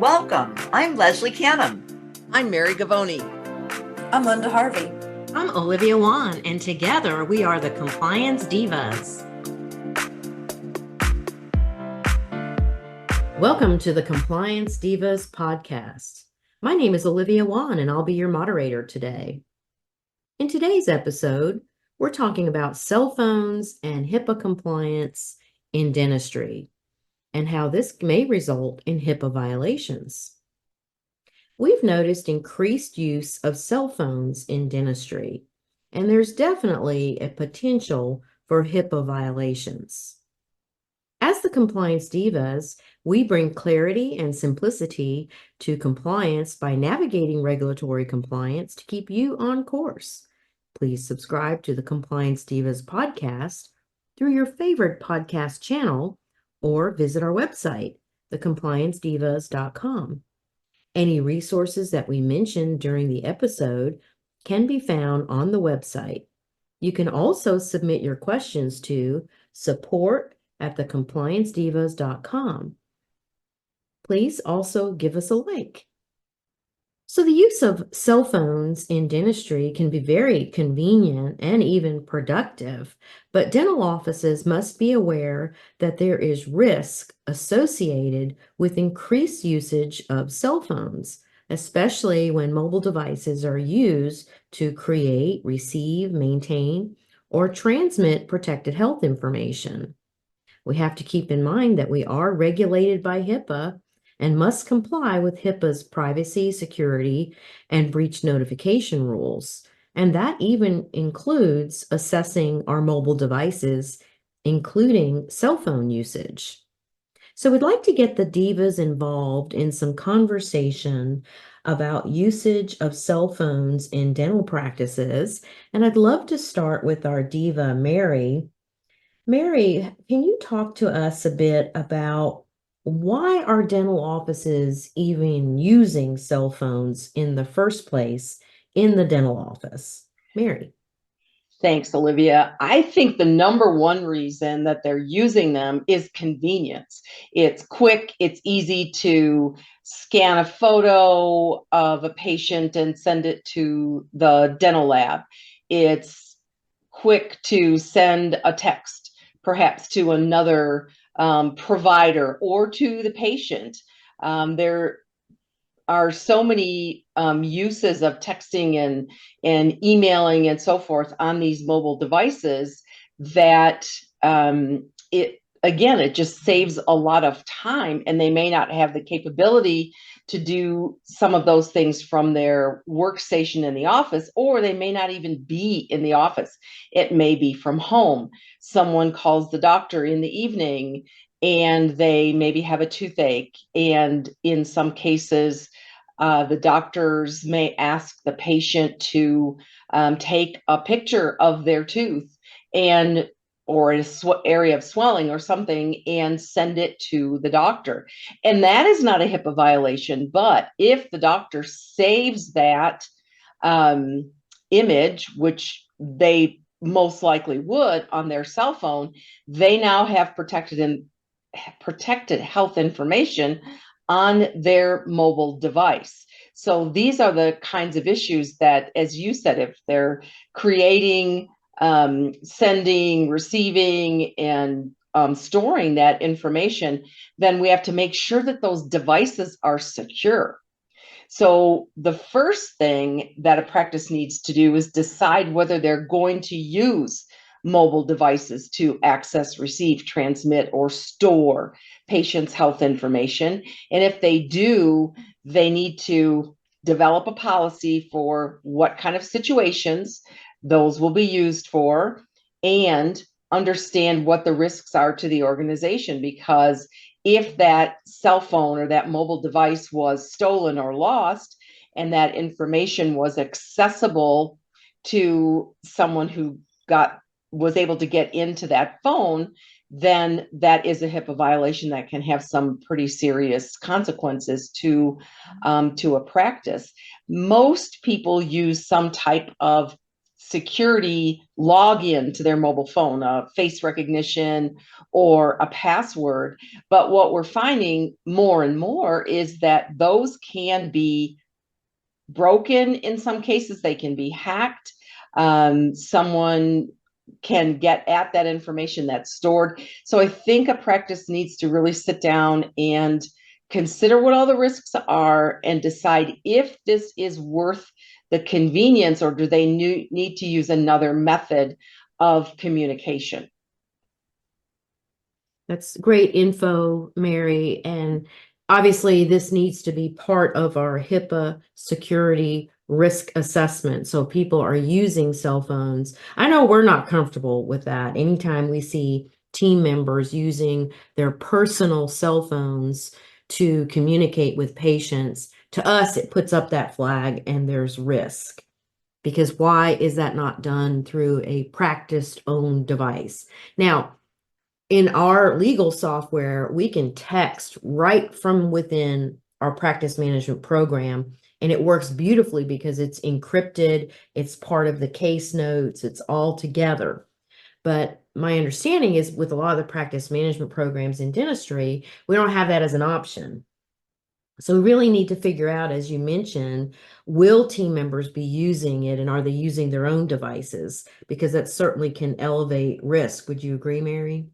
Welcome. I'm Leslie Canham. I'm Mary Gavoni. I'm Linda Harvey. I'm Olivia Wan, and together we are the Compliance Divas. Welcome to the Compliance Divas podcast. My name is Olivia Wan, and I'll be your moderator today. In today's episode, we're talking about cell phones and HIPAA compliance in dentistry and how this may result in HIPAA violations. We've noticed increased use of cell phones in dentistry, and there's definitely a potential for HIPAA violations. As the Compliance Divas, we bring clarity and simplicity to compliance by navigating regulatory compliance to keep you on course. Please subscribe to the Compliance Divas podcast through your favorite podcast channel or visit our website, thecompliancedivas.com. Any resources that we mentioned during the episode can be found on the website. You can also submit your questions to support@thecompliancedivas.com. Please also give us a like. So the use of cell phones in dentistry can be very convenient and even productive, but dental offices must be aware that there is risk associated with increased usage of cell phones, especially when mobile devices are used to create, receive, maintain, or transmit protected health information. We have to keep in mind that we are regulated by HIPAA and must comply with HIPAA's privacy, security, and breach notification rules. And that even includes assessing our mobile devices, including cell phone usage. So we'd like to get the divas involved in some conversation about usage of cell phones in dental practices. And I'd love to start with our diva, Mary. Mary, can you talk to us a bit about why are dental offices even using cell phones in the first place in the dental office? Mary. Thanks, Olivia. I think the number one reason that they're using them is convenience. It's quick, it's easy to scan a photo of a patient and send it to the dental lab. It's quick to send a text, perhaps to another provider or to the patient. There are so many uses of texting and emailing and so forth on these mobile devices that it just saves a lot of time, and they may not have the capability to do some of those things from their workstation in the office, or they may not even be in the office. It may be from home. Someone calls the doctor in the evening and they maybe have a toothache, and in some cases the doctors may ask the patient to take a picture of their tooth and or an area of swelling or something and send it to the doctor. And that is not a HIPAA violation, but if the doctor saves that image, which they most likely would on their cell phone, they now have protected health information on their mobile device. So these are the kinds of issues that, as you said, if they're creating, sending, receiving, and storing that information, then we have to make sure that those devices are secure. So the first thing that a practice needs to do is decide whether they're going to use mobile devices to access, receive, transmit, or store patients' health information. And if they do, they need to develop a policy for what kind of situations those will be used for, and understand what the risks are to the organization. Because if that cell phone or that mobile device was stolen or lost, and that information was accessible to someone who was able to get into that phone, then that is a HIPAA violation that can have some pretty serious consequences to a practice. Most people use some type of security login to their mobile phone, a face recognition or a password. But what we're finding more and more is that those can be broken in some cases. They can be hacked. Someone can get at that information that's stored. So I think a practice needs to really sit down and consider what all the risks are and decide if this is worth the convenience, or do they need to use another method of communication. That's great info, Mary. And obviously, this needs to be part of our HIPAA security risk assessment. So people are using cell phones. I know we're not comfortable with that. Anytime we see team members using their personal cell phones to communicate with patients, to us, it puts up that flag and there's risk. Because why is that not done through a practice-owned device? Now, in our legal software, we can text right from within our practice management program, and it works beautifully because it's encrypted, it's part of the case notes, it's all together. But my understanding is with a lot of the practice management programs in dentistry, we don't have that as an option. So we really need to figure out, as you mentioned, will team members be using it, and are they using their own devices? Because that certainly can elevate risk. Would you agree, Mary?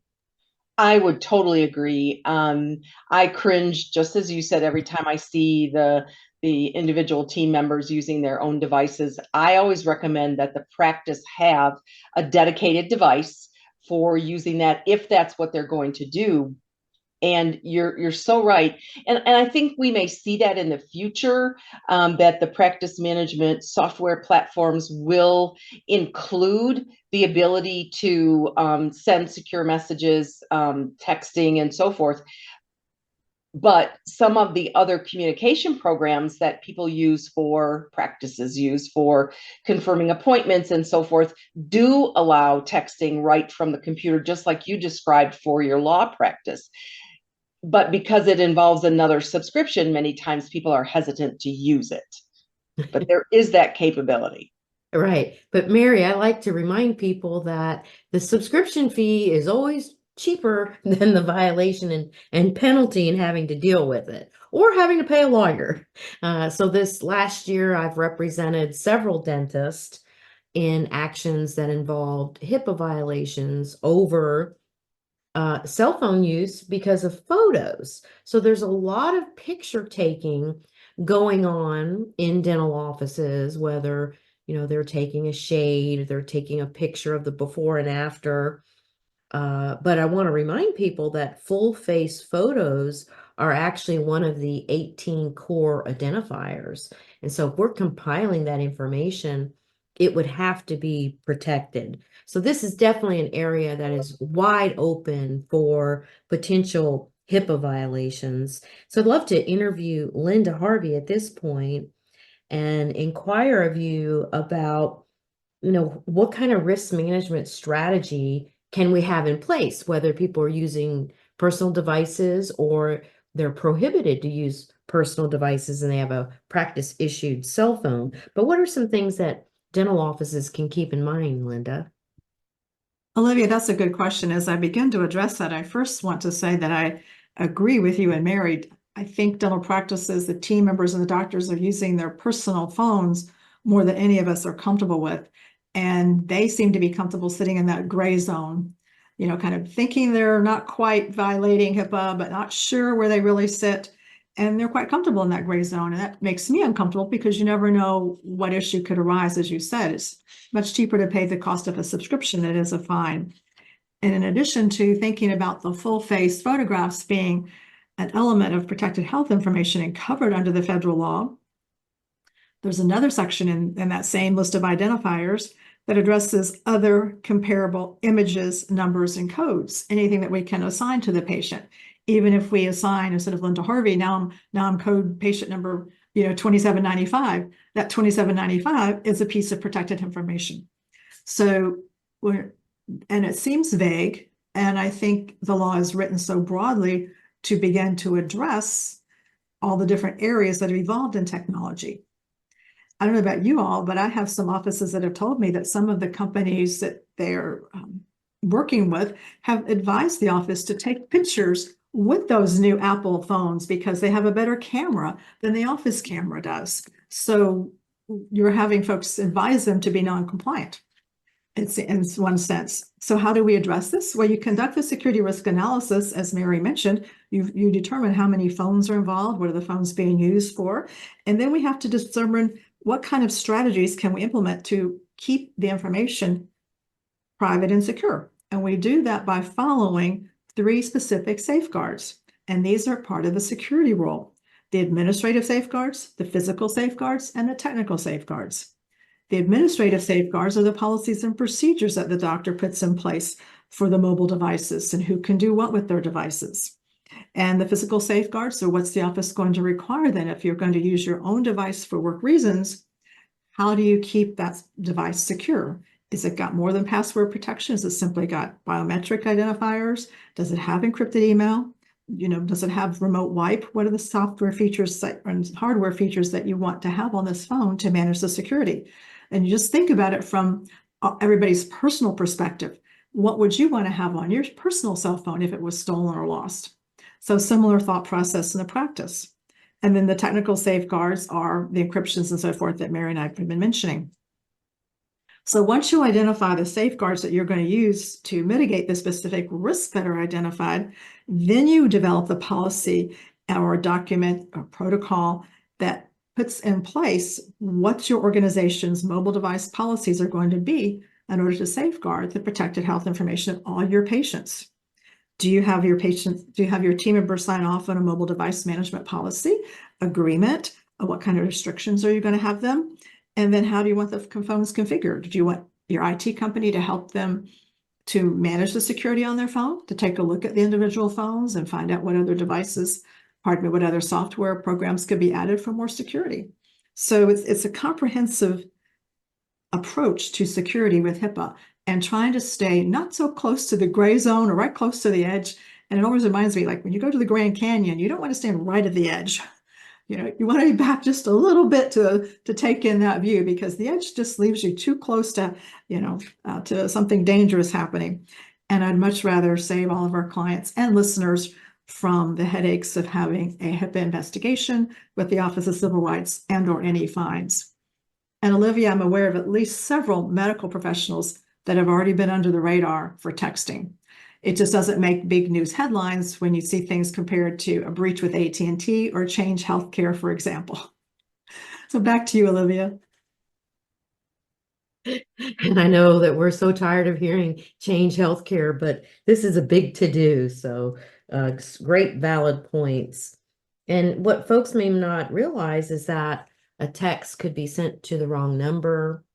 I would totally agree. I cringe, just as you said, every time I see the individual team members using their own devices. I always recommend that the practice have a dedicated device for using that if that's what they're going to do. And you're so right. And I think we may see that in the future, that the practice management software platforms will include the ability to send secure messages, texting, and so forth. But some of the other communication programs that people use for practices, use for confirming appointments and so forth, do allow texting right from the computer, just like you described for your law practice. But because it involves another subscription, many times people are hesitant to use it. But there is that capability. Right. But Mary, I like to remind people that the subscription fee is always cheaper than the violation and penalty and having to deal with it, or having to pay a lawyer. So this last year, I've represented several dentists in actions that involved HIPAA violations over cell phone use because of photos. So there's a lot of picture taking going on in dental offices, whether they're taking a shade, they're taking a picture of the before and after. But I want to remind people that full face photos are actually one of the 18 core identifiers. And so if we're compiling that information, it would have to be protected. So this is definitely an area that is wide open for potential HIPAA violations. So I'd love to interview Linda Harvey at this point and inquire of you about, what kind of risk management strategy can we have in place, whether people are using personal devices or they're prohibited to use personal devices and they have a practice issued cell phone. But what are some things that dental offices can keep in mind, Linda? Olivia, that's a good question. As I begin to address that, I first want to say that I agree with you and Mary. I think dental practices, the team members and the doctors are using their personal phones more than any of us are comfortable with. And they seem to be comfortable sitting in that gray zone, kind of thinking they're not quite violating HIPAA, but not sure where they really sit. And they're quite comfortable in that gray zone. And that makes me uncomfortable because you never know what issue could arise. As you said, it's much cheaper to pay the cost of a subscription than it is a fine. And in addition to thinking about the full face photographs being an element of protected health information and covered under the federal law, there's another section in that same list of identifiers that addresses other comparable images, numbers, and codes, anything that we can assign to the patient. Even if we assign, instead of Linda Harvey, now I'm code patient number 2795, that 2795 is a piece of protected information. So and it seems vague, and I think the law is written so broadly to begin to address all the different areas that have evolved in technology. I don't know about you all, but I have some offices that have told me that some of the companies that they're working with have advised the office to take pictures with those new Apple phones because they have a better camera than the office camera does. So you're having folks advise them to be non-compliant. It's in one sense. So how do we address this? Well, you conduct the security risk analysis, as Mary mentioned. You determine how many phones are involved, what are the phones being used for, and then we have to determine what kind of strategies can we implement to keep the information private and secure. And we do that by following 3 specific safeguards. And these are part of the security rule: the administrative safeguards, the physical safeguards, and the technical safeguards. The administrative safeguards are the policies and procedures that the doctor puts in place for the mobile devices and who can do what with their devices. And the physical safeguards are what's the office going to require then if you're going to use your own device for work reasons. How do you keep that device secure? Is it got more than password protection? Is it simply got biometric identifiers? Does it have encrypted email? Does it have remote wipe? What are the software features and hardware features that you want to have on this phone to manage the security? And you just think about it from everybody's personal perspective. What would you want to have on your personal cell phone if it was stolen or lost? So similar thought process in the practice. And then the technical safeguards are the encryptions and so forth that Mary and I have been mentioning. So once you identify the safeguards that you're going to use to mitigate the specific risks that are identified, then you develop the policy or a document or protocol that puts in place what your organization's mobile device policies are going to be in order to safeguard the protected health information of all your patients. Do you have your team members sign off on a mobile device management policy agreement? What kind of restrictions are you going to have them? And then how do you want the phones configured? Do you want your IT company to help them to manage the security on their phone, to take a look at the individual phones and find out what other devices, what other software programs could be added for more security? So it's a comprehensive approach to security with HIPAA and trying to stay not so close to the gray zone or right close to the edge. And it always reminds me, like when you go to the Grand Canyon, you don't want to stand right at the edge. You want to be back just a little bit to take in that view because the edge just leaves you too close to, to something dangerous happening. And I'd much rather save all of our clients and listeners from the headaches of having a HIPAA investigation with the Office of Civil Rights and/or any fines. And Olivia, I'm aware of at least several medical professionals that have already been under the radar for texting. It just doesn't make big news headlines when you see things compared to a breach with AT&T or Change Healthcare, for example. So back to you, Olivia. And I know that we're so tired of hearing Change Healthcare, but this is a big to-do. So great valid points. And what folks may not realize is that a text could be sent to the wrong number,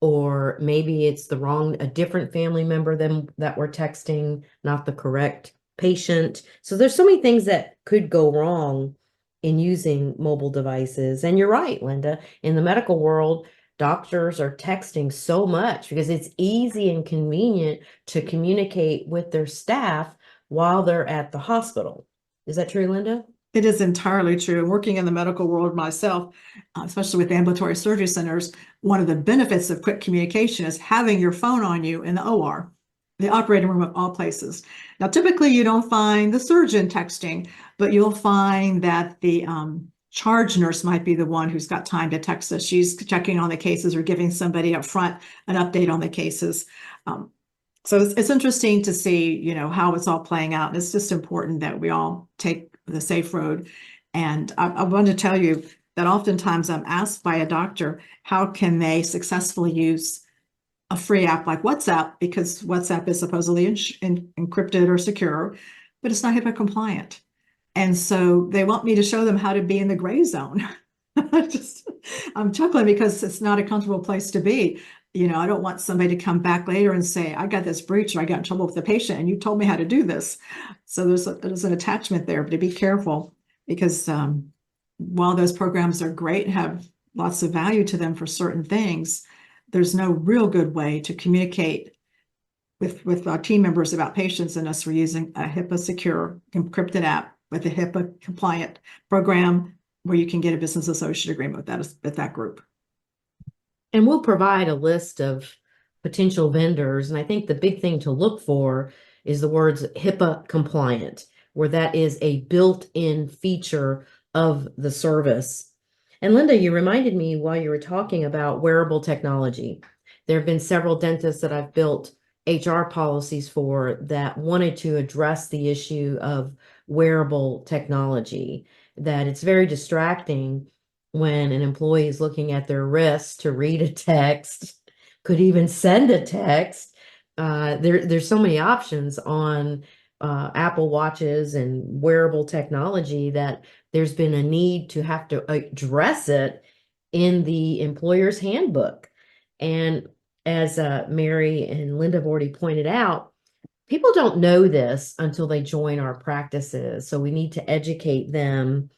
or maybe it's a different family member than that we're texting, not the correct patient. So there's so many things that could go wrong in using mobile devices. And you're right, Linda, in the medical world, doctors are texting so much because it's easy and convenient to communicate with their staff while they're at the hospital. Is that true, Linda? It is entirely true. Working in the medical world myself, especially with ambulatory surgery centers, one of the benefits of quick communication is having your phone on you in the OR, the operating room of all places. Now, typically you don't find the surgeon texting, but you'll find that the charge nurse might be the one who's got time to text us. She's checking on the cases or giving somebody up front an update on the cases. So it's interesting to see, how it's all playing out. And it's just important that we all take the safe road. And I want to tell you that oftentimes I'm asked by a doctor, how can they successfully use a free app like WhatsApp? Because WhatsApp is supposedly encrypted or secure, but it's not HIPAA compliant. And so they want me to show them how to be in the gray zone. I'm chuckling because it's not a comfortable place to be. I don't want somebody to come back later and say, I got this breach or I got in trouble with the patient and you told me how to do this. So there's an attachment there, but to be careful because while those programs are great and have lots of value to them for certain things, there's no real good way to communicate with our team members about patients unless we're using a HIPAA secure encrypted app with a HIPAA compliant program where you can get a business associate agreement with that group. And we'll provide a list of potential vendors. And I think the big thing to look for is the words HIPAA compliant, where that is a built-in feature of the service. And Linda, you reminded me while you were talking about wearable technology. There have been several dentists that I've built HR policies for that wanted to address the issue of wearable technology, that it's very distracting when an employee is looking at their wrist to read a text, could even send a text. There's so many options on Apple Watches and wearable technology that there's been a need to have to address it in the employer's handbook. And as Mary and Linda have already pointed out, people don't know this until they join our practices. So we need to educate them.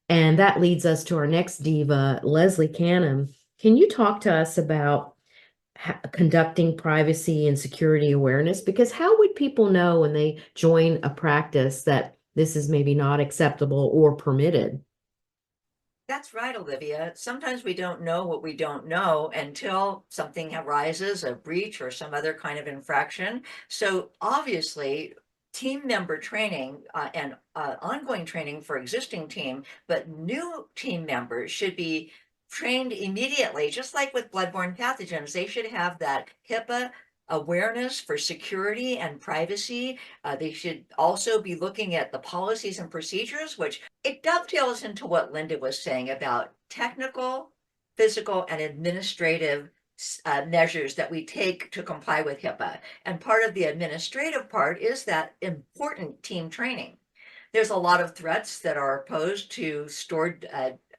And that leads us to our next diva, Leslie Canham. Can you talk to us about conducting privacy and security awareness? Because how would people know when they join a practice that this is maybe not acceptable or permitted? That's right, Olivia. Sometimes we don't know what we don't know until something arises, a breach or some other kind of infraction. So obviously, team member training and ongoing training for existing team, but new team members should be trained immediately, just like with bloodborne pathogens. They should have that HIPAA awareness for security and privacy. They should also be looking at the policies and procedures, which it dovetails into what Linda was saying about technical, physical, and administrative measures that we take to comply with HIPAA. And part of the administrative part is that important team training. There's a lot of threats that are posed to stored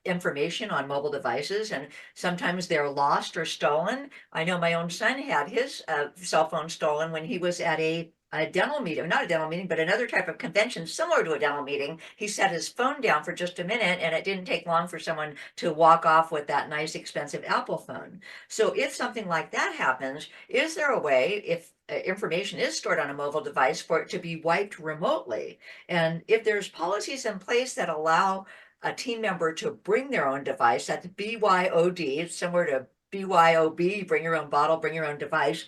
information on mobile devices, and sometimes they're lost or stolen. I know my own son had his cell phone stolen when he was at a dental meeting, not a dental meeting, but another type of convention similar to a dental meeting. He set his phone down for just a minute, and it didn't take long for someone to walk off with that nice, expensive Apple phone. So if something like that happens, is there a way, if information is stored on a mobile device, for it to be wiped remotely? And if there's policies in place that allow a team member to bring their own device, that's BYOD, it's similar to BYOB, bring your own bottle, bring your own device,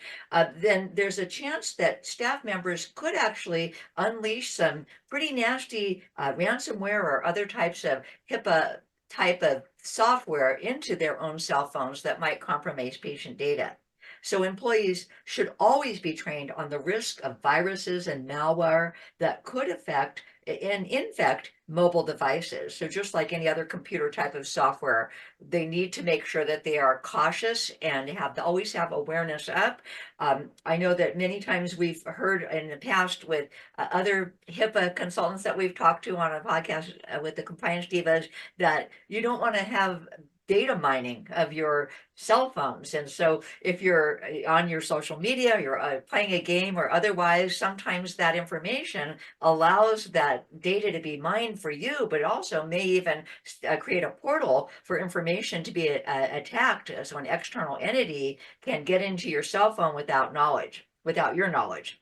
then there's a chance that staff members could actually unleash some pretty nasty ransomware or other types of HIPAA type of software into their own cell phones that might compromise patient data. So employees should always be trained on the risk of viruses and malware that could affect and infect mobile devices. So just like any other computer type of software, they need to make sure that they are cautious and have to always have awareness up. I know that many times we've heard in the past with other HIPAA consultants that we've talked to on a podcast with the Compliance Divas that you don't want to have data mining of your cell phones. And so if you're on your social media, you're playing a game or otherwise, sometimes that information allows that data to be mined for you, but it also may even create a portal for information to be attacked. So an external entity can get into your cell phone without knowledge, without your knowledge.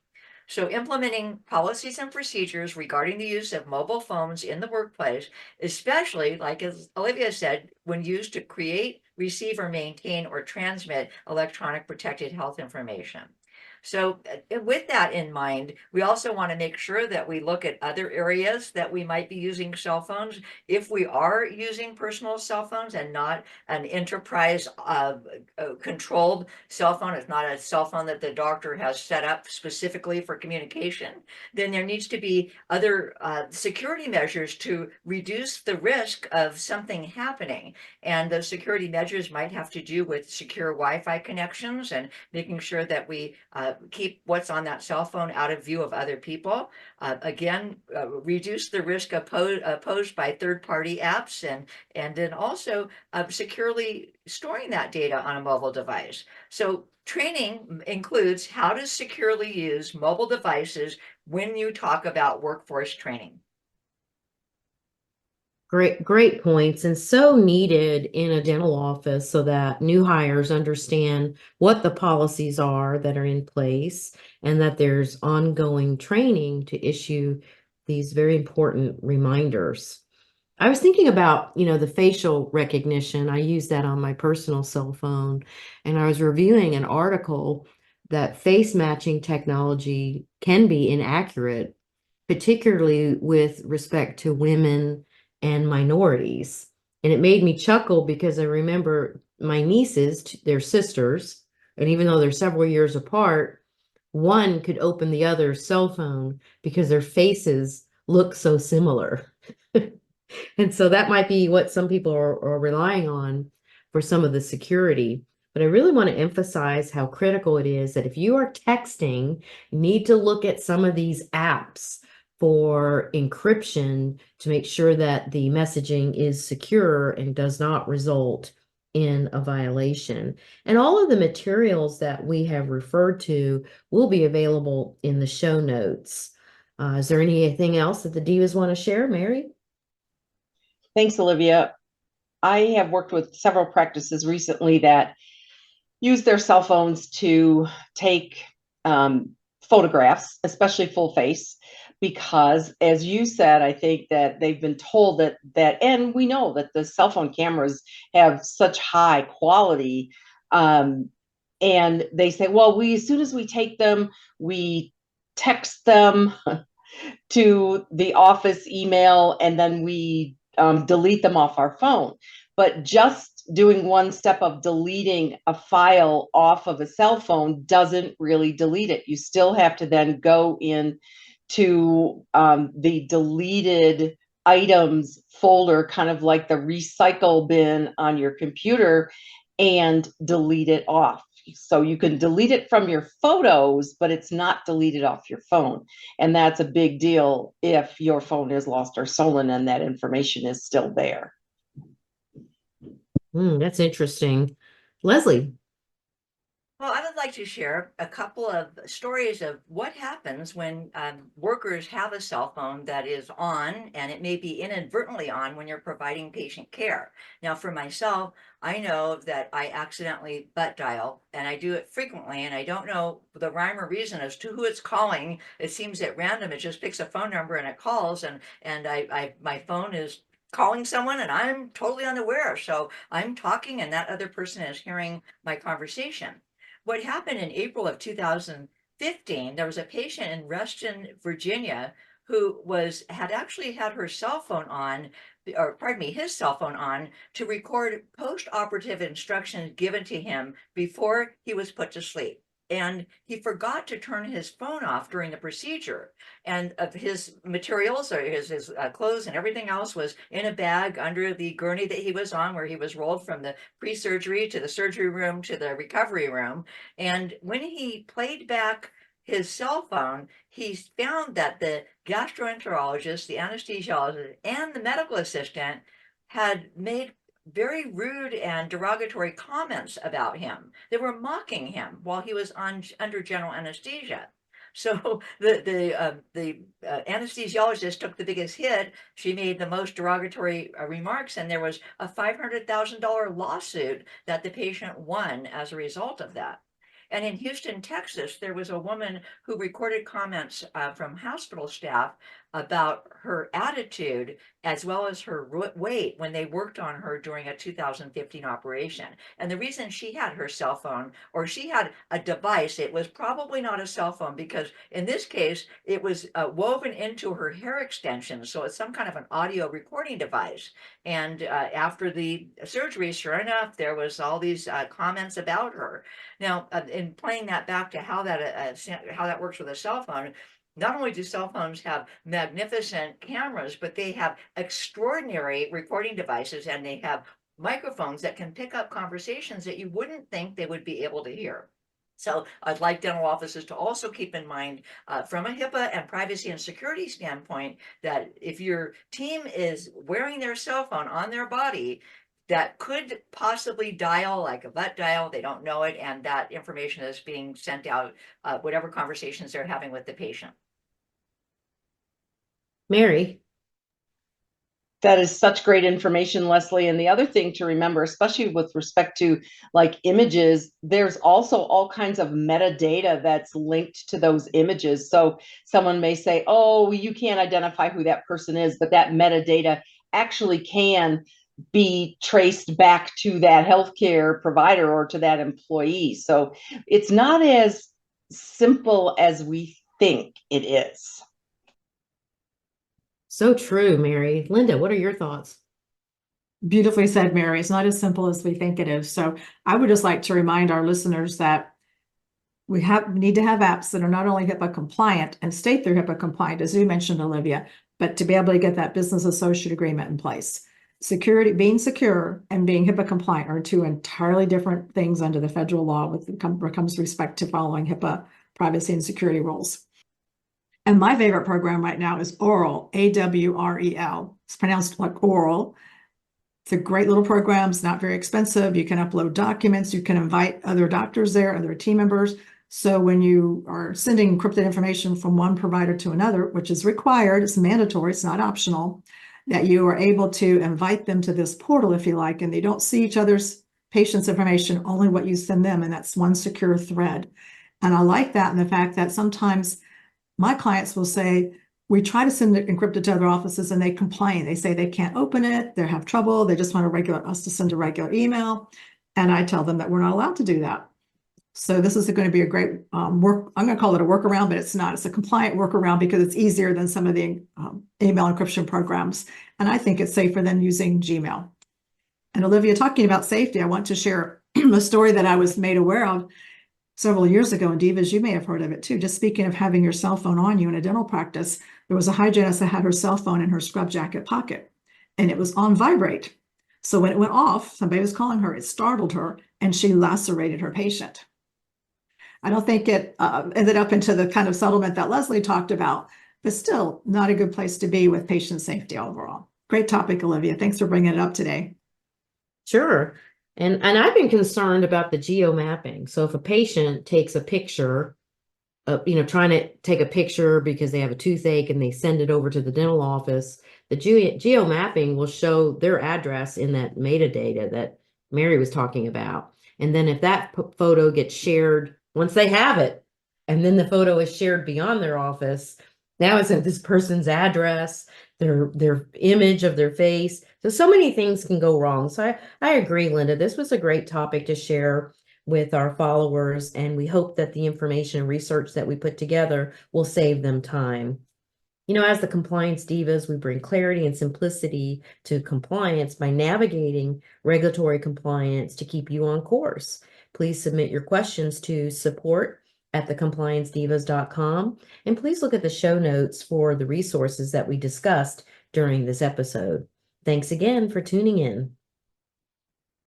So implementing policies and procedures regarding the use of mobile phones in the workplace, especially, like as Olivia said, when used to create, receive, or maintain or transmit electronic protected health information. So with that in mind, we also want to make sure that we look at other areas that we might be using cell phones. If we are using personal cell phones and not an enterprise controlled cell phone, it's not a cell phone that the doctor has set up specifically for communication, then there needs to be other security measures to reduce the risk of something happening. And those security measures might have to do with secure Wi-Fi connections and making sure that we keep what's on that cell phone out of view of other people. Again, reduce the risk posed by third-party apps, and then also securely storing that data on a mobile device. So training includes how to securely use mobile devices when you talk about workforce training. Great points, and so needed in a dental office so that new hires understand what the policies are that are in place and that there's ongoing training to issue these very important reminders. I was thinking about, the facial recognition. I use that on my personal cell phone, and I was reviewing an article that face matching technology can be inaccurate, particularly with respect to women and minorities. And it made me chuckle because I remember my nieces, they're sisters, and even though they're several years apart, one could open the other's cell phone because their faces look so similar. And so that might be what some people are relying on for some of the security. But I really want to emphasize how critical it is that if you are texting, you need to look at some of these apps for encryption to make sure that the messaging is secure and does not result in a violation. And all of the materials that we have referred to will be available in the show notes. Is there anything else that the Divas want to share, Mary? Thanks, Olivia. I have worked with several practices recently that use their cell phones to take photographs, especially full face, because as you said, I think that they've been told that, and we know that the cell phone cameras have such high quality. And they say, well, as soon as we take them, we text them to the office email, and then we delete them off our phone. But just doing one step of deleting a file off of a cell phone doesn't really delete it. You still have to then go in to the deleted items folder, kind of like the recycle bin on your computer, and delete it off. So you can delete it from your photos, but it's not deleted off your phone. And that's a big deal if your phone is lost or stolen and that information is still there. That's interesting. Leslie. Well, I would like to share a couple of stories of what happens when workers have a cell phone that is on, and it may be inadvertently on when you're providing patient care. Now, for myself, I know that I accidentally butt dial, and I do it frequently, and I don't know the rhyme or reason as to who it's calling. It seems at random, it just picks a phone number and it calls, and my phone is calling someone and I'm totally unaware. So I'm talking and that other person is hearing my conversation. What happened in April of 2015, there was a patient in Reston, Virginia, who had actually had her cell phone on, or pardon me, his cell phone on to record post-operative instructions given to him before he was put to sleep. And he forgot to turn his phone off during the procedure. And of his materials, or his clothes and everything else, was in a bag under the gurney that he was on, where he was rolled from the pre-surgery to the surgery room to the recovery room. And when he played back his cell phone, he found that the gastroenterologist, the anesthesiologist, and the medical assistant had made very rude and derogatory comments about him. They were mocking him while he was under general anesthesia. So the anesthesiologist took the biggest hit. She made the most derogatory remarks, and there was a $500,000 lawsuit that the patient won as a result of that. And in Houston, Texas, there was a woman who recorded comments from hospital staff about her attitude as well as her weight when they worked on her during a 2015 operation. And the reason she had her cell phone, or she had a device, it was probably not a cell phone, because in this case, it was woven into her hair extensions. So it's some kind of an audio recording device. And after the surgery, sure enough, there was all these comments about her. Now, in playing that back to how that works with a cell phone, not only do cell phones have magnificent cameras, but they have extraordinary recording devices, and they have microphones that can pick up conversations that you wouldn't think they would be able to hear. So I'd like dental offices to also keep in mind from a HIPAA and privacy and security standpoint that if your team is wearing their cell phone on their body, that could possibly dial, like a butt dial, they don't know it, and that information is being sent out, whatever conversations they're having with the patient. Mary. That is such great information, Leslie. And the other thing to remember, especially with respect to like images, there's also all kinds of metadata that's linked to those images. So someone may say, oh, you can't identify who that person is, but that metadata actually can be traced back to that healthcare provider or to that employee. So it's not as simple as we think it is. So true, Mary. Linda, what are your thoughts? Beautifully said, Mary. It's not as simple as we think it is. So I would just like to remind our listeners that we need to have apps that are not only HIPAA compliant and state they're HIPAA compliant, as you mentioned, Olivia, but to be able to get that business associate agreement in place. Security, being secure and being HIPAA compliant are two entirely different things under the federal law when it comes respect to following HIPAA privacy and security rules. And my favorite program right now is Oral, AWREL. It's pronounced like oral. It's a great little program. It's not very expensive. You can upload documents. You can invite other doctors there, other team members. So when you are sending encrypted information from one provider to another, which is required, it's mandatory, it's not optional, that you are able to invite them to this portal if you like, and they don't see each other's patients' information, only what you send them, and that's one secure thread. And I like that, and the fact that sometimes my clients will say, we try to send it encrypted to other offices and they complain. They say they can't open it, they have trouble, they just want us to send a regular email. And I tell them that we're not allowed to do that. So this is going to be a great I'm going to call it a workaround, but it's not. It's a compliant workaround because it's easier than some of the email encryption programs. And I think it's safer than using Gmail. And Olivia, talking about safety, I want to share a story that I was made aware of several years ago in Divas. You may have heard of it too. Just speaking of having your cell phone on you in a dental practice, there was a hygienist that had her cell phone in her scrub jacket pocket and it was on vibrate. So when it went off, somebody was calling her, it startled her and she lacerated her patient. I don't think it ended up into the kind of settlement that Leslie talked about, but still not a good place to be with patient safety overall. Great topic, Olivia. Thanks for bringing it up today. Sure. And I've been concerned about the geo mapping. So if a patient takes a picture of, trying to take a picture because they have a toothache and they send it over to the dental office, the geo mapping will show their address in that metadata that Mary was talking about. And then if that photo gets shared, once they have it, and then the photo is shared beyond their office, now it's at this person's address, their image of their face. So many things can go wrong. So I agree, Linda. This was a great topic to share with our followers, and we hope that the information and research that we put together will save them time. As the compliance divas, we bring clarity and simplicity to compliance by navigating regulatory compliance to keep you on course. Please submit your questions to support@thecompliancedivas.com, and please look at the show notes for the resources that we discussed during this episode. Thanks again for tuning in.